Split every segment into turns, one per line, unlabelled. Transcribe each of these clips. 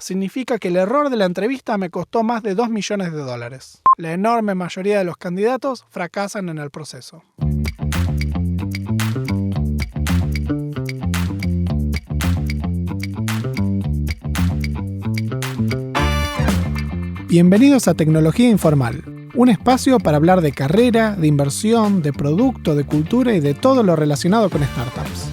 significa que el error de la entrevista me costó más de $2 millones. La enorme mayoría de los candidatos fracasan en el proceso. Bienvenidos a Tecnología Informal, un espacio para hablar de carrera, de inversión, de producto, de cultura y de todo lo relacionado con startups.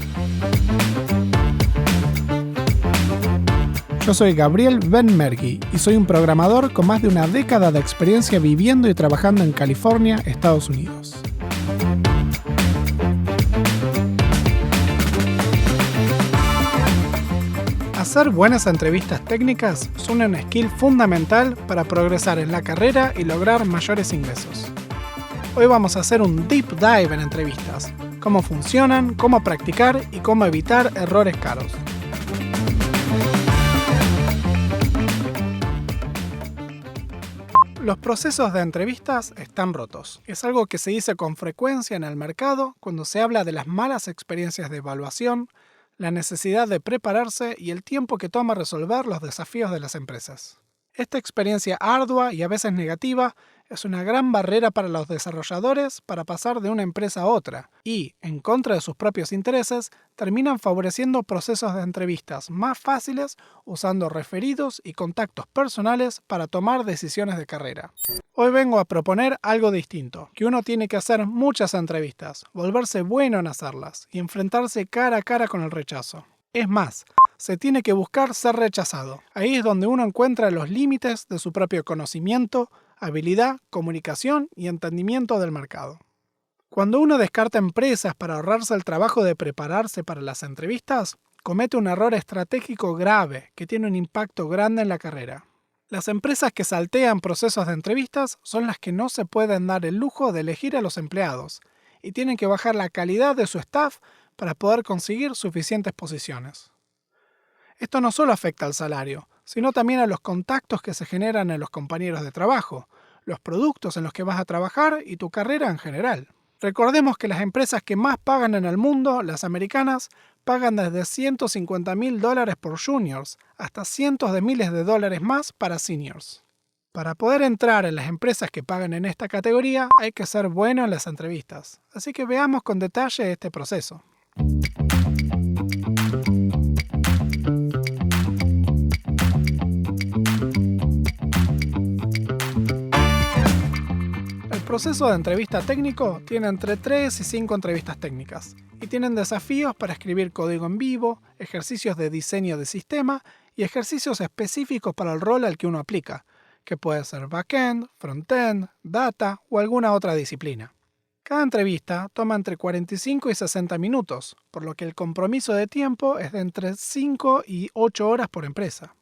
Yo soy Gabriel Ben-Mergui y soy un programador con más de una década de experiencia viviendo y trabajando en California, Estados Unidos. Hacer buenas entrevistas técnicas son un skill fundamental para progresar en la carrera y lograr mayores ingresos. Hoy vamos a hacer un deep dive en entrevistas, cómo funcionan, cómo practicar y cómo evitar errores caros. Los procesos de entrevistas están rotos. Es algo que se dice con frecuencia en el mercado cuando se habla de las malas experiencias de evaluación, la necesidad de prepararse y el tiempo que toma resolver los desafíos de las empresas. Esta experiencia ardua y a veces negativa es una gran barrera para los desarrolladores para pasar de una empresa a otra y, en contra de sus propios intereses, terminan favoreciendo procesos de entrevistas más fáciles usando referidos y contactos personales para tomar decisiones de carrera. Hoy vengo a proponer algo distinto, que uno tiene que hacer muchas entrevistas, volverse bueno en hacerlas y enfrentarse cara a cara con el rechazo. Es más, se tiene que buscar ser rechazado. Ahí es donde uno encuentra los límites de su propio conocimiento, habilidad, comunicación y entendimiento del mercado. Cuando uno descarta empresas para ahorrarse el trabajo de prepararse para las entrevistas, comete un error estratégico grave que tiene un impacto grande en la carrera. Las empresas que saltean procesos de entrevistas son las que no se pueden dar el lujo de elegir a los empleados y tienen que bajar la calidad de su staff para poder conseguir suficientes posiciones. Esto no solo afecta al salario, sino también a los contactos que se generan en los compañeros de trabajo, los productos en los que vas a trabajar y tu carrera en general. Recordemos que las empresas que más pagan en el mundo, las americanas, pagan desde $150,000 por juniors hasta cientos de miles de dólares más para seniors. Para poder entrar en las empresas que pagan en esta categoría hay que ser bueno en las entrevistas, así que veamos con detalle este proceso. El proceso de entrevista técnico tiene entre 3 y 5 entrevistas técnicas y tienen desafíos para escribir código en vivo, ejercicios de diseño de sistema y ejercicios específicos para el rol al que uno aplica, que puede ser backend, frontend, data o alguna otra disciplina. Cada entrevista toma entre 45 y 60 minutos, por lo que el compromiso de tiempo es de entre 5 y 8 horas por empresa.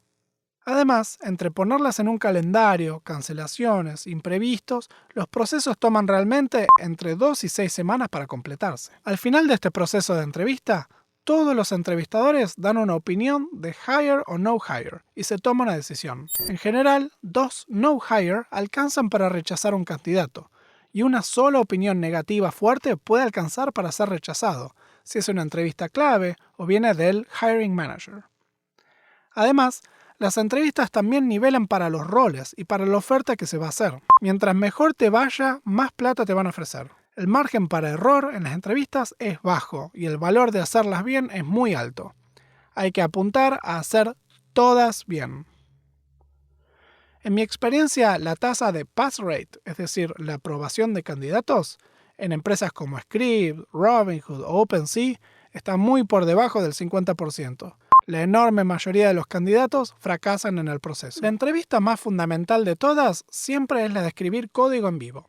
Además, entre ponerlas en un calendario, cancelaciones, imprevistos, los procesos toman realmente entre 2 y 6 semanas para completarse. Al final de este proceso de entrevista, todos los entrevistadores dan una opinión de hire o no hire y se toma una decisión. En general, 2 no hire alcanzan para rechazar un candidato, y una sola opinión negativa fuerte puede alcanzar para ser rechazado, si es una entrevista clave o viene del hiring manager. Además, las entrevistas también nivelan para los roles y para la oferta que se va a hacer. Mientras mejor te vaya, más plata te van a ofrecer. El margen para error en las entrevistas es bajo y el valor de hacerlas bien es muy alto. Hay que apuntar a hacer todas bien. En mi experiencia, la tasa de pass rate, es decir, la aprobación de candidatos, en empresas como Scribd, Robinhood o OpenSea, está muy por debajo del 50%. La enorme mayoría de los candidatos fracasan en el proceso. La entrevista más fundamental de todas siempre es la de escribir código en vivo.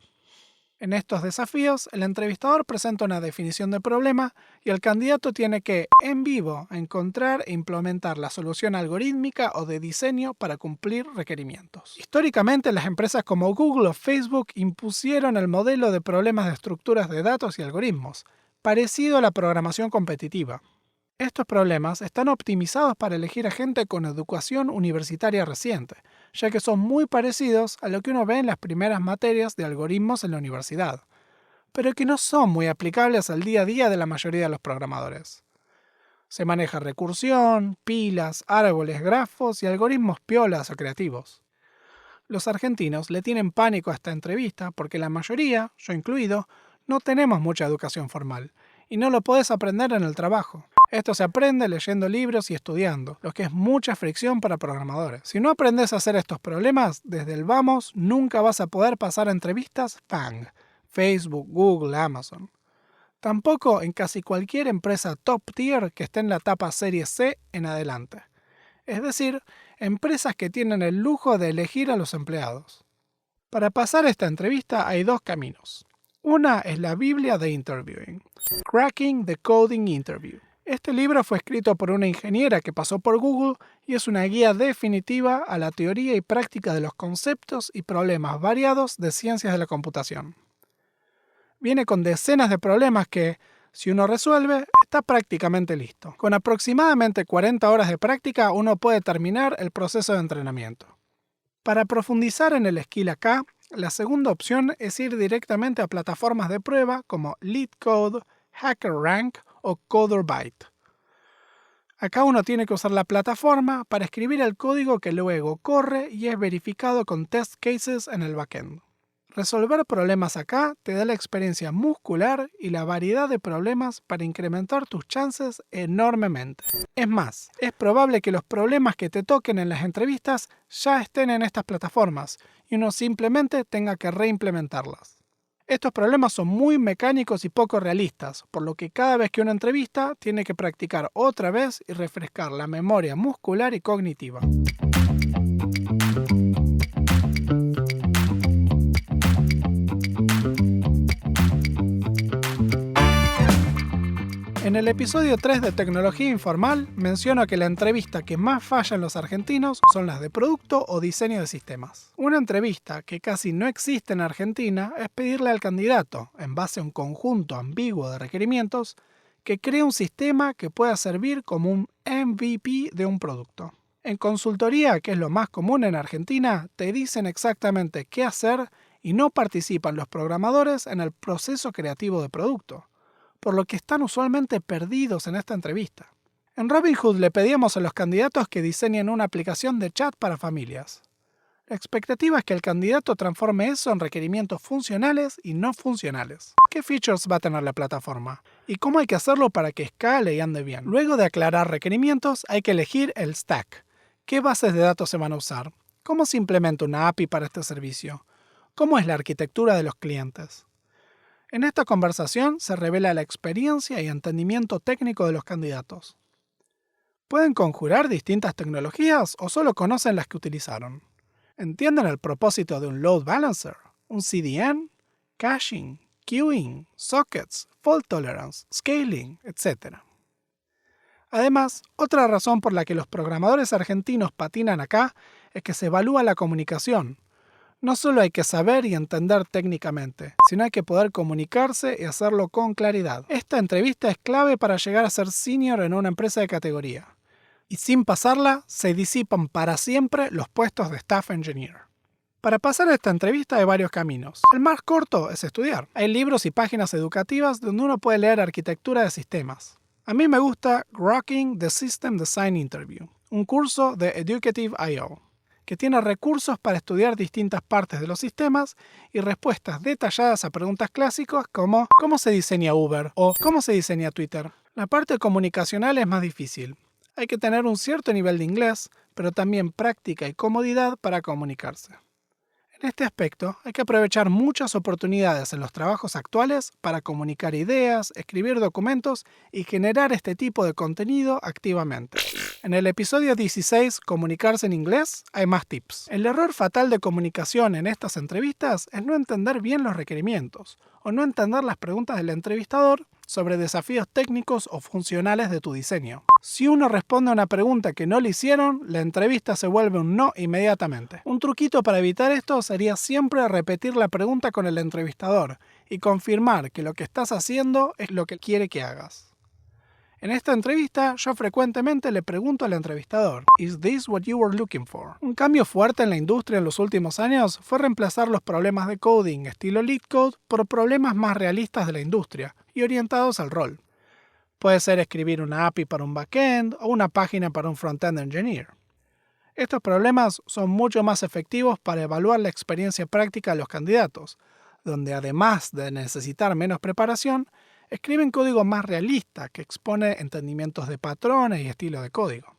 En estos desafíos, el entrevistador presenta una definición de problema y el candidato tiene que, en vivo, encontrar e implementar la solución algorítmica o de diseño para cumplir requerimientos. Históricamente, las empresas como Google o Facebook impusieron el modelo de problemas de estructuras de datos y algoritmos, parecido a la programación competitiva. Estos problemas están optimizados para elegir a gente con educación universitaria reciente, ya que son muy parecidos a lo que uno ve en las primeras materias de algoritmos en la universidad, pero que no son muy aplicables al día a día de la mayoría de los programadores. Se maneja recursión, pilas, árboles, grafos y algoritmos piolas o creativos. Los argentinos le tienen pánico a esta entrevista porque la mayoría, yo incluido, no tenemos mucha educación formal y no lo podés aprender en el trabajo. Esto se aprende leyendo libros y estudiando, lo que es mucha fricción para programadores. Si no aprendes a hacer estos problemas, desde el vamos nunca vas a poder pasar entrevistas FANG, Facebook, Google, Amazon. Tampoco en casi cualquier empresa top tier que esté en la etapa Serie C en adelante. Es decir, empresas que tienen el lujo de elegir a los empleados. Para pasar esta entrevista hay dos caminos. Una es la Biblia de Interviewing, Cracking the Coding Interview. Este libro fue escrito por una ingeniera que pasó por Google y es una guía definitiva a la teoría y práctica de los conceptos y problemas variados de ciencias de la computación. Viene con decenas de problemas que, si uno resuelve, está prácticamente listo. Con aproximadamente 40 horas de práctica uno puede terminar el proceso de entrenamiento. Para profundizar en el skill acá, la segunda opción es ir directamente a plataformas de prueba como LeetCode, HackerRank o CoderByte. Acá uno tiene que usar la plataforma para escribir el código que luego corre y es verificado con test cases en el backend. Resolver problemas acá te da la experiencia muscular y la variedad de problemas para incrementar tus chances enormemente. Es más, es probable que los problemas que te toquen en las entrevistas ya estén en estas plataformas y uno simplemente tenga que reimplementarlas. Estos problemas son muy mecánicos y poco realistas, por lo que cada vez que uno entrevista tiene que practicar otra vez y refrescar la memoria muscular y cognitiva. En el episodio 3 de Tecnología Informal menciono que la entrevista que más falla en los argentinos son las de producto o diseño de sistemas. Una entrevista que casi no existe en Argentina es pedirle al candidato, en base a un conjunto ambiguo de requerimientos, que cree un sistema que pueda servir como un MVP de un producto. En consultoría, que es lo más común en Argentina, te dicen exactamente qué hacer y no participan los programadores en el proceso creativo de producto, por lo que están usualmente perdidos en esta entrevista. En Robinhood le pedíamos a los candidatos que diseñen una aplicación de chat para familias. La expectativa es que el candidato transforme eso en requerimientos funcionales y no funcionales. ¿Qué features va a tener la plataforma? ¿Y cómo hay que hacerlo para que escale y ande bien? Luego de aclarar requerimientos, hay que elegir el stack. ¿Qué bases de datos se van a usar? ¿Cómo se implementa una API para este servicio? ¿Cómo es la arquitectura de los clientes? En esta conversación se revela la experiencia y entendimiento técnico de los candidatos. ¿Pueden conjurar distintas tecnologías o solo conocen las que utilizaron? ¿Entienden el propósito de un load balancer, un CDN, caching, queuing, sockets, fault tolerance, scaling, etc.? Además, otra razón por la que los programadores argentinos patinan acá es que se evalúa la comunicación. No solo hay que saber y entender técnicamente, sino hay que poder comunicarse y hacerlo con claridad. Esta entrevista es clave para llegar a ser senior en una empresa de categoría. Y sin pasarla, se disipan para siempre los puestos de staff engineer. Para pasar esta entrevista hay varios caminos. El más corto es estudiar. Hay libros y páginas educativas donde uno puede leer arquitectura de sistemas. A mí me gusta Grokking the System Design Interview, un curso de Educative.io, que tiene recursos para estudiar distintas partes de los sistemas y respuestas detalladas a preguntas clásicas como ¿cómo se diseña Uber? O ¿cómo se diseña Twitter? La parte comunicacional es más difícil. Hay que tener un cierto nivel de inglés, pero también práctica y comodidad para comunicarse. En este aspecto, hay que aprovechar muchas oportunidades en los trabajos actuales para comunicar ideas, escribir documentos y generar este tipo de contenido activamente. En el episodio 16, Comunicarse en inglés, hay más tips. El error fatal de comunicación en estas entrevistas es no entender bien los requerimientos o no entender las preguntas del entrevistador sobre desafíos técnicos o funcionales de tu diseño. Si uno responde a una pregunta que no le hicieron, la entrevista se vuelve un no inmediatamente. Un truquito para evitar esto sería siempre repetir la pregunta con el entrevistador y confirmar que lo que estás haciendo es lo que quiere que hagas. En esta entrevista, yo frecuentemente le pregunto al entrevistador, ¿Is this what you were looking for? Un cambio fuerte en la industria en los últimos años fue reemplazar los problemas de coding estilo LeetCode por problemas más realistas de la industria y orientados al rol. Puede ser escribir una API para un backend o una página para un frontend engineer. Estos problemas son mucho más efectivos para evaluar la experiencia práctica de los candidatos, donde además de necesitar menos preparación, escriben código más realista que expone entendimientos de patrones y estilo de código.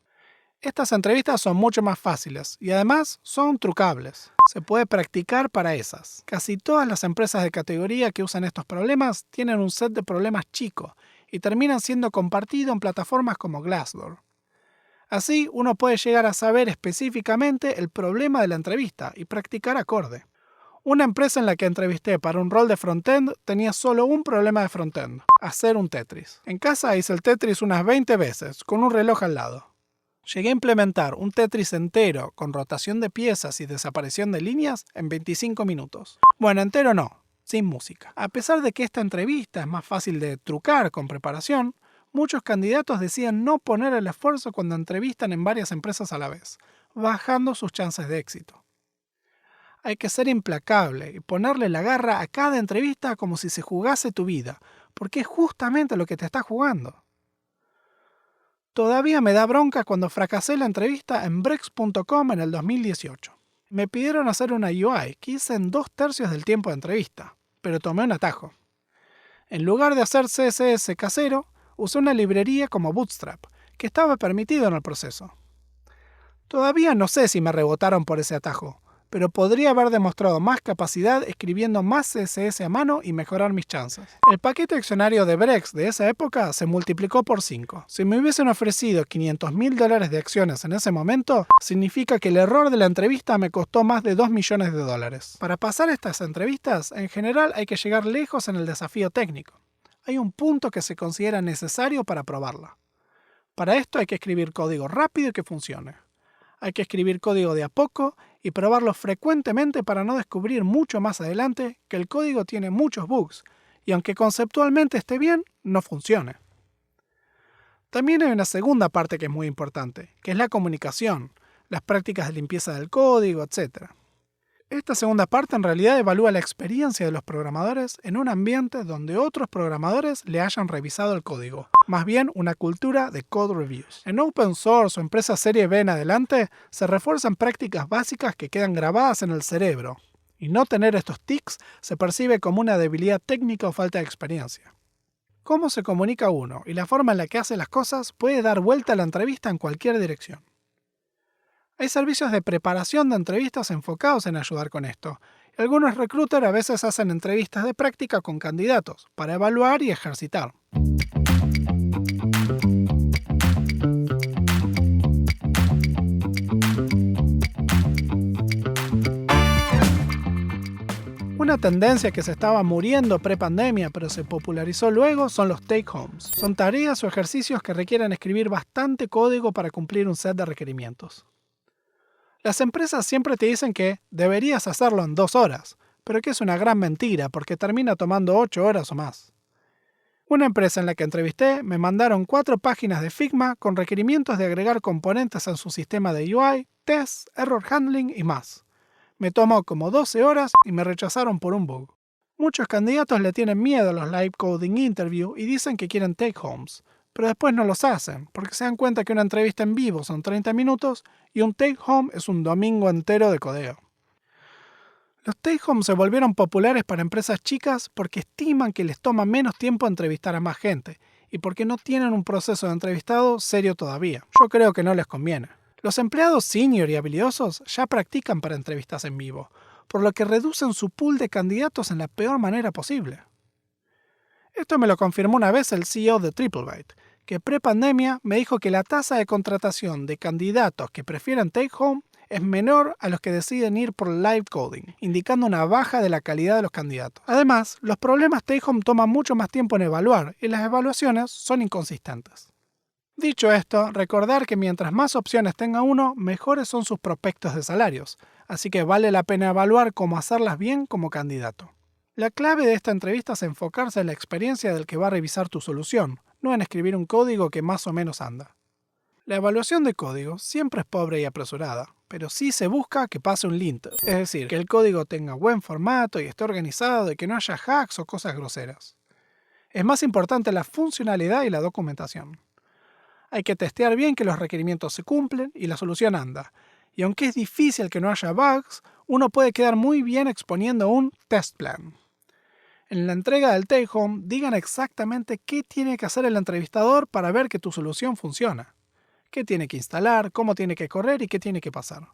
Estas entrevistas son mucho más fáciles y además son trucables. Se puede practicar para esas. Casi todas las empresas de categoría que usan estos problemas tienen un set de problemas chico y terminan siendo compartidos en plataformas como Glassdoor. Así, uno puede llegar a saber específicamente el problema de la entrevista y practicar acorde. Una empresa en la que entrevisté para un rol de frontend tenía solo un problema de frontend: hacer un Tetris. En casa hice el Tetris unas 20 veces, con un reloj al lado. Llegué a implementar un Tetris entero con rotación de piezas y desaparición de líneas en 25 minutos. Bueno, entero no, sin música. A pesar de que esta entrevista es más fácil de trucar con preparación, muchos candidatos deciden no poner el esfuerzo cuando entrevistan en varias empresas a la vez, bajando sus chances de éxito. Hay que ser implacable y ponerle la garra a cada entrevista como si se jugase tu vida, porque es justamente lo que te está jugando. Todavía me da bronca cuando fracasé la entrevista en Brex.com en el 2018. Me pidieron hacer una UI que hice en 2/3 del tiempo de entrevista, pero tomé un atajo. En lugar de hacer CSS casero, usé una librería como Bootstrap, que estaba permitido en el proceso. Todavía no sé si me rebotaron por ese atajo, pero podría haber demostrado más capacidad escribiendo más CSS a mano y mejorar mis chances. El paquete accionario de Brex de esa época se multiplicó por 5. Si me hubiesen ofrecido $500.000 de acciones en ese momento, significa que el error de la entrevista me costó más de $2 millones. Para pasar estas entrevistas, en general hay que llegar lejos en el desafío técnico. Hay un punto que se considera necesario para probarla. Para esto hay que escribir código rápido y que funcione. Hay que escribir código de a poco y probarlo frecuentemente para no descubrir mucho más adelante que el código tiene muchos bugs y aunque conceptualmente esté bien, no funcione. También hay una segunda parte que es muy importante, que es la comunicación, las prácticas de limpieza del código, etc. Esta segunda parte en realidad evalúa la experiencia de los programadores en un ambiente donde otros programadores le hayan revisado el código, más bien una cultura de code reviews. En open source o empresas serie B en adelante se refuerzan prácticas básicas que quedan grabadas en el cerebro, y no tener estos tics se percibe como una debilidad técnica o falta de experiencia. Cómo se comunica uno y la forma en la que hace las cosas puede dar vuelta a la entrevista en cualquier dirección. Hay servicios de preparación de entrevistas enfocados en ayudar con esto. Algunos recruiters a veces hacen entrevistas de práctica con candidatos para evaluar y ejercitar. Una tendencia que se estaba muriendo pre-pandemia pero se popularizó luego son los take-homes. Son tareas o ejercicios que requieren escribir bastante código para cumplir un set de requerimientos. Las empresas siempre te dicen que deberías hacerlo en 2 horas, pero que es una gran mentira porque termina tomando 8 horas o más. Una empresa en la que entrevisté me mandaron 4 páginas de Figma con requerimientos de agregar componentes en su sistema de UI, tests, error handling y más. Me tomó como 12 horas y me rechazaron por un bug. Muchos candidatos le tienen miedo a los live coding interview y dicen que quieren take homes, pero después no los hacen, porque se dan cuenta que una entrevista en vivo son 30 minutos y un take-home es un domingo entero de codeo. Los take-home se volvieron populares para empresas chicas porque estiman que les toma menos tiempo entrevistar a más gente y porque no tienen un proceso de entrevistado serio todavía. Yo creo que no les conviene. Los empleados senior y habilidosos ya practican para entrevistas en vivo, por lo que reducen su pool de candidatos en la peor manera posible. Esto me lo confirmó una vez el CEO de Triplebyte, que pre-pandemia me dijo que la tasa de contratación de candidatos que prefieren take-home es menor a los que deciden ir por live coding, indicando una baja de la calidad de los candidatos. Además, los problemas take-home toman mucho más tiempo en evaluar y las evaluaciones son inconsistentes. Dicho esto, recordar que mientras más opciones tenga uno, mejores son sus prospectos de salarios, así que vale la pena evaluar cómo hacerlas bien como candidato. La clave de esta entrevista es enfocarse en la experiencia del que va a revisar tu solución, no en escribir un código que más o menos anda. La evaluación de código siempre es pobre y apresurada, pero sí se busca que pase un lint, es decir, que el código tenga buen formato y esté organizado y que no haya hacks o cosas groseras. Es más importante la funcionalidad y la documentación. Hay que testear bien que los requerimientos se cumplen y la solución anda. Y aunque es difícil que no haya bugs, uno puede quedar muy bien exponiendo un test plan. En la entrega del take home, digan exactamente qué tiene que hacer el entrevistador para ver que tu solución funciona. Qué tiene que instalar, cómo tiene que correr y qué tiene que pasar.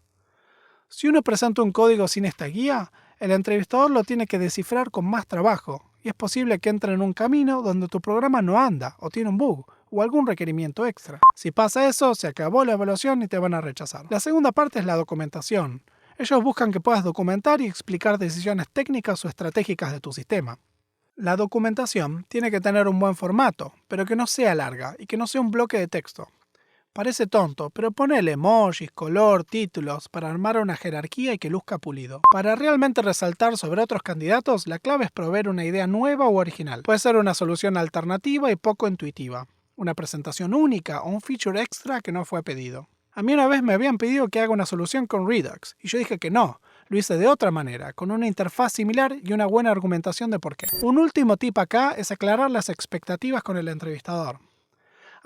Si uno presenta un código sin esta guía, el entrevistador lo tiene que descifrar con más trabajo, y es posible que entre en un camino donde tu programa no anda, o tiene un bug, o algún requerimiento extra. Si pasa eso, se acabó la evaluación y te van a rechazar. La segunda parte es la documentación. Ellos buscan que puedas documentar y explicar decisiones técnicas o estratégicas de tu sistema. La documentación tiene que tener un buen formato, pero que no sea larga y que no sea un bloque de texto. Parece tonto, pero ponele emojis, color, títulos para armar una jerarquía y que luzca pulido. Para realmente resaltar sobre otros candidatos, la clave es proveer una idea nueva o original. Puede ser una solución alternativa y poco intuitiva, una presentación única o un feature extra que no fue pedido. A mí una vez me habían pedido que haga una solución con Redux, y yo dije que no. Lo hice de otra manera, con una interfaz similar y una buena argumentación de por qué. Un último tip acá es aclarar las expectativas con el entrevistador.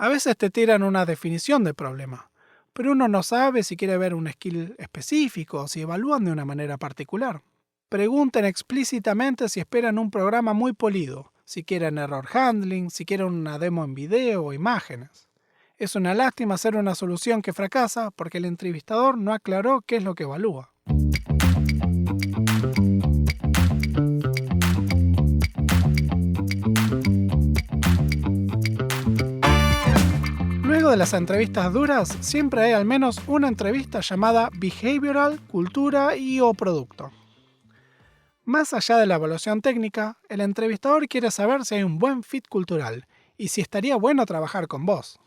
A veces te tiran una definición del problema, pero uno no sabe si quiere ver un skill específico o si evalúan de una manera particular. Pregunten explícitamente si esperan un programa muy polido, si quieren error handling, si quieren una demo en video o imágenes. Es una lástima hacer una solución que fracasa porque el entrevistador no aclaró qué es lo que evalúa. Luego de las entrevistas duras, siempre hay al menos una entrevista llamada Behavioral, Cultura o Producto. Más allá de la evaluación técnica, el entrevistador quiere saber si hay un buen fit cultural y si estaría bueno trabajar con vos.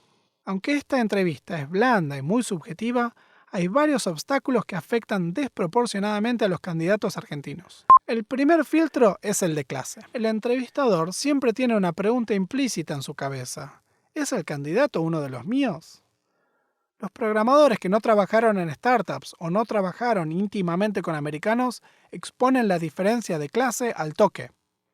Aunque esta entrevista es blanda y muy subjetiva, hay varios obstáculos que afectan desproporcionadamente a los candidatos argentinos. El primer filtro es el de clase. El entrevistador siempre tiene una pregunta implícita en su cabeza. ¿Es el candidato uno de los míos? Los programadores que no trabajaron en startups o no trabajaron íntimamente con americanos exponen la diferencia de clase al toque.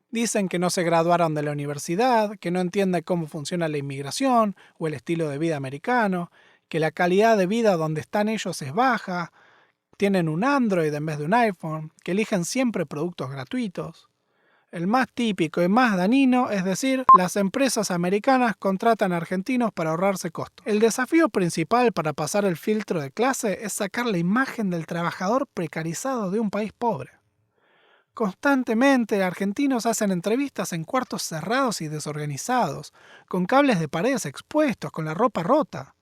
Dicen que no se graduaron de la universidad, que no entienden cómo funciona la inmigración o el estilo de vida americano, que la calidad de vida donde están ellos es baja, tienen un Android en vez de un iPhone, que eligen siempre productos gratuitos. El más típico y más dañino es decir, las empresas americanas contratan a argentinos para ahorrarse costos. El desafío principal para pasar el filtro de clase es sacar la imagen del trabajador precarizado de un país pobre. Constantemente, argentinos hacen entrevistas en cuartos cerrados y desorganizados, con cables de paredes expuestos, con la ropa rota.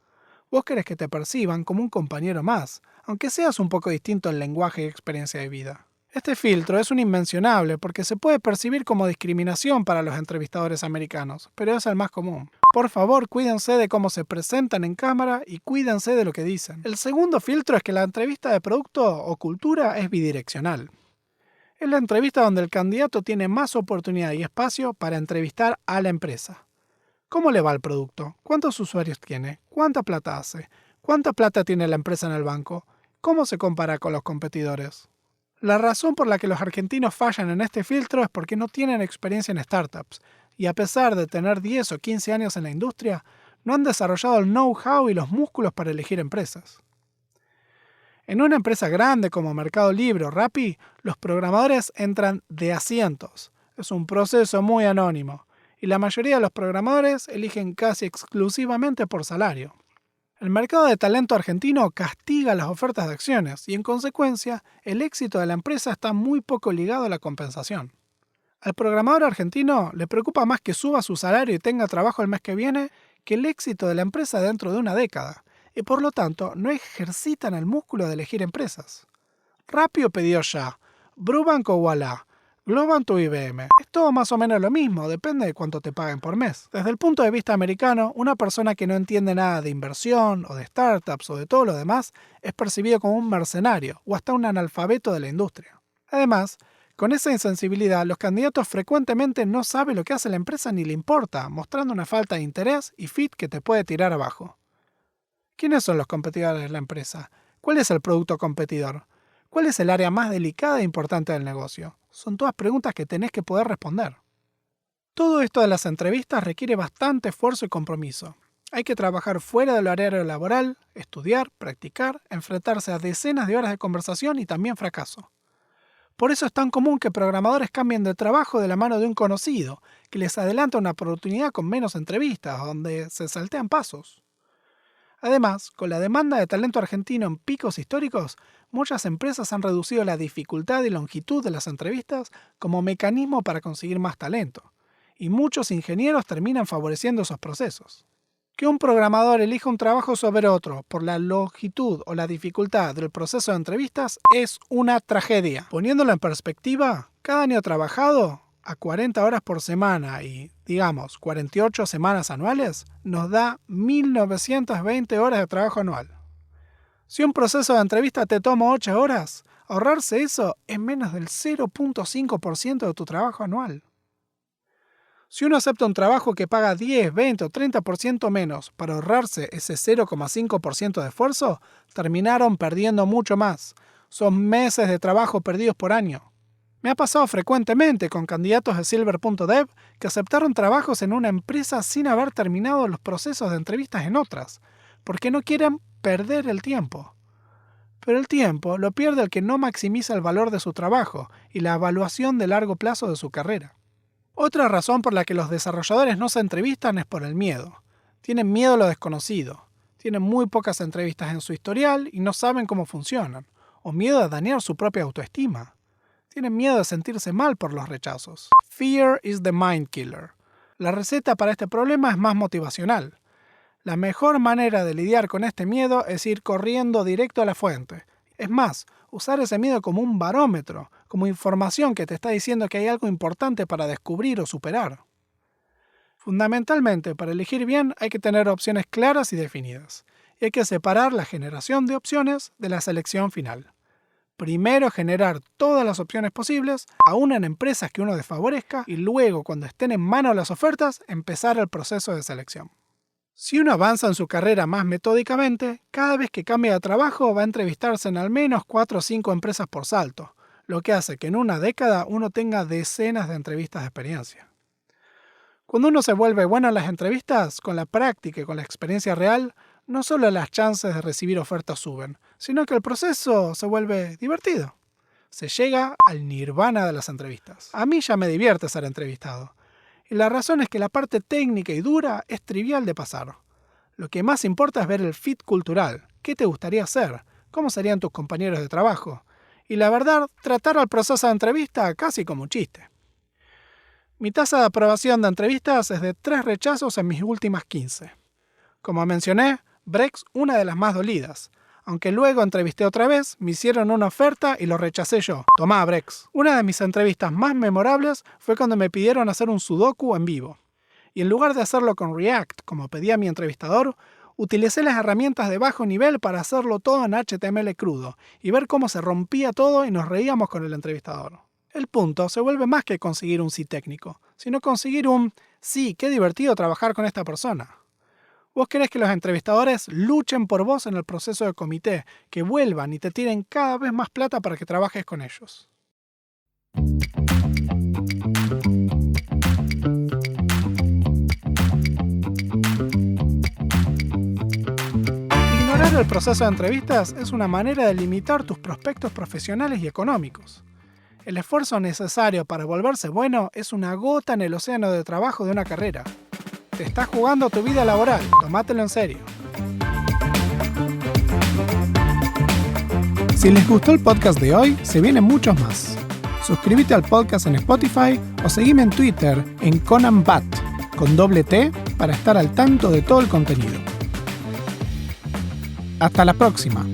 Vos querés que te perciban como un compañero más, aunque seas un poco distinto en lenguaje y experiencia de vida. Este filtro es un inmencionable porque se puede percibir como discriminación para los entrevistadores americanos, pero es el más común. Por favor, cuídense de cómo se presentan en cámara y cuídense de lo que dicen. El segundo filtro es que la entrevista de producto o cultura es bidireccional. Es la entrevista donde el candidato tiene más oportunidad y espacio para entrevistar a la empresa. ¿Cómo le va el producto? ¿Cuántos usuarios tiene? ¿Cuánta plata hace? ¿Cuánta plata tiene la empresa en el banco? ¿Cómo se compara con los competidores? La razón por la que los argentinos fallan en este filtro es porque no tienen experiencia en startups, y a pesar de tener 10 o 15 años en la industria, no han desarrollado el know-how y los músculos para elegir empresas. En una empresa grande como Mercado Libre o Rappi, los programadores entran de asientos. Es un proceso muy anónimo, y la mayoría de los programadores eligen casi exclusivamente por salario. El mercado de talento argentino castiga las ofertas de acciones y, en consecuencia, el éxito de la empresa está muy poco ligado a la compensación. Al programador argentino le preocupa más que suba su salario y tenga trabajo el mes que viene que el éxito de la empresa dentro de una década, y por lo tanto no ejercitan el músculo de elegir empresas. Rappi o Pedido Ya, Brubank o Ualá, Globant o IBM. Es todo más o menos lo mismo, depende de cuánto te paguen por mes. Desde el punto de vista americano, una persona que no entiende nada de inversión o de startups o de todo lo demás es percibido como un mercenario o hasta un analfabeto de la industria. Además, con esa insensibilidad, los candidatos frecuentemente no saben lo que hace la empresa ni le importa, mostrando una falta de interés y fit que te puede tirar abajo. ¿Quiénes son los competidores de la empresa? ¿Cuál es el producto competidor? ¿Cuál es el área más delicada e importante del negocio? Son todas preguntas que tenés que poder responder. Todo esto de las entrevistas requiere bastante esfuerzo y compromiso. Hay que trabajar fuera del horario laboral, estudiar, practicar, enfrentarse a decenas de horas de conversación y también fracaso. Por eso es tan común que programadores cambien de trabajo de la mano de un conocido, que les adelanta una oportunidad con menos entrevistas, donde se saltean pasos. Además, con la demanda de talento argentino en picos históricos, muchas empresas han reducido la dificultad y longitud de las entrevistas como mecanismo para conseguir más talento, y muchos ingenieros terminan favoreciendo esos procesos. Que un programador elija un trabajo sobre otro por la longitud o la dificultad del proceso de entrevistas es una tragedia. Poniéndolo en perspectiva, cada año trabajado a 40 horas por semana y, digamos, 48 semanas anuales, nos da 1.920 horas de trabajo anual. Si un proceso de entrevista te toma 8 horas, ahorrarse eso es menos del 0.5% de tu trabajo anual. Si uno acepta un trabajo que paga 10, 20 o 30% menos para ahorrarse ese 0.5% de esfuerzo, terminaron perdiendo mucho más. Son meses de trabajo perdidos por año. Me ha pasado frecuentemente con candidatos de Silver.dev que aceptaron trabajos en una empresa sin haber terminado los procesos de entrevistas en otras, porque no quieren perder el tiempo. Pero el tiempo lo pierde el que no maximiza el valor de su trabajo y la evaluación de largo plazo de su carrera. Otra razón por la que los desarrolladores no se entrevistan es por el miedo. Tienen miedo a lo desconocido. Tienen muy pocas entrevistas en su historial y no saben cómo funcionan. O miedo a dañar su propia autoestima. Tienen miedo de sentirse mal por los rechazos. Fear is the mind killer. La receta para este problema es más motivacional. La mejor manera de lidiar con este miedo es ir corriendo directo a la fuente. Es más, usar ese miedo como un barómetro, como información que te está diciendo que hay algo importante para descubrir o superar. Fundamentalmente, para elegir bien hay que tener opciones claras y definidas, y hay que separar la generación de opciones de la selección final. Primero generar todas las opciones posibles, aún en empresas que uno desfavorezca, y luego, cuando estén en mano las ofertas, empezar el proceso de selección. Si uno avanza en su carrera más metódicamente, cada vez que cambia de trabajo va a entrevistarse en al menos 4 o 5 empresas por salto, lo que hace que en una década uno tenga decenas de entrevistas de experiencia. Cuando uno se vuelve bueno en las entrevistas, con la práctica y con la experiencia real, no solo las chances de recibir ofertas suben, sino que el proceso se vuelve divertido. Se llega al nirvana de las entrevistas. A mí ya me divierte ser entrevistado. Y la razón es que la parte técnica y dura es trivial de pasar. Lo que más importa es ver el fit cultural. ¿Qué te gustaría hacer? ¿Cómo serían tus compañeros de trabajo? Y la verdad, tratar al proceso de entrevista casi como un chiste. Mi tasa de aprobación de entrevistas es de 3 rechazos en mis últimas 15. Como mencioné, Brex una de las más dolidas. Aunque luego entrevisté otra vez, me hicieron una oferta y lo rechacé yo. Tomá, Brex. Una de mis entrevistas más memorables fue cuando me pidieron hacer un sudoku en vivo. Y en lugar de hacerlo con React, como pedía mi entrevistador, utilicé las herramientas de bajo nivel para hacerlo todo en HTML crudo y ver cómo se rompía todo y nos reíamos con el entrevistador. El punto se vuelve más que conseguir un sí técnico, sino conseguir un sí, qué divertido trabajar con esta persona. Vos querés que los entrevistadores luchen por vos en el proceso de comité, que vuelvan y te tiren cada vez más plata para que trabajes con ellos. Ignorar el proceso de entrevistas es una manera de limitar tus prospectos profesionales y económicos. El esfuerzo necesario para volverse bueno es una gota en el océano de trabajo de una carrera. Te estás jugando tu vida laboral, tomátelo en serio. Si les gustó el podcast de hoy, se vienen muchos más. Suscríbete al podcast en Spotify o seguime en Twitter en ConanBat, con doble T, para estar al tanto de todo el contenido. Hasta la próxima.